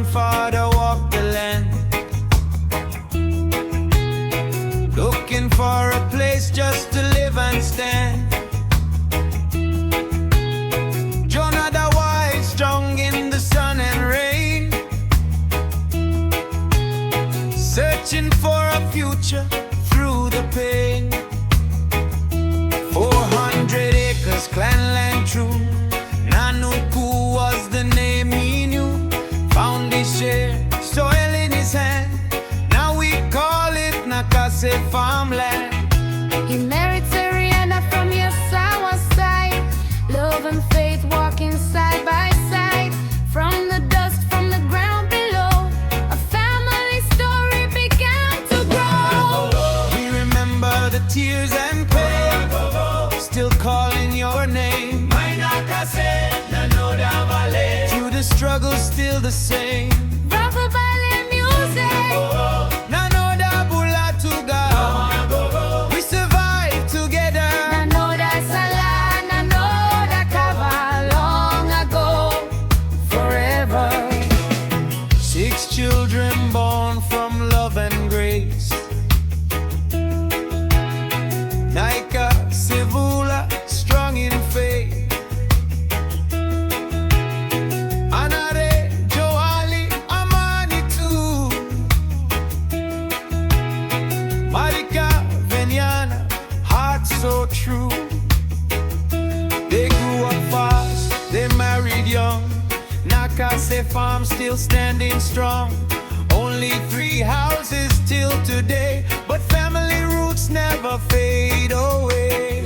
grandfather walked the land, looking for a place just to live and stand. Jona Dawai, strong in the sun and rain, searching for a future through the pain. 400 acres, clan land true. Nanuku was the name he knew. Found his share, soil in his hand. Now we call it Nakase Farmland. He married Rihanna from your sour side. Love and faith walking side by side. From the dust, from the ground below, a family story began to grow. We remember the tears and pain, still calling your name. My Nakase, Dawai. Through the struggle, still the same. Bravo ballet music. We survive together. Nanoda Sala, Nanoda Kava, long ago, forever. 6 children born from love and grace. Nakase Farm, strong in faith. So true. They grew up fast, they married young. Nakase Farm still standing strong. Only 3 houses till today, but family roots never fade away.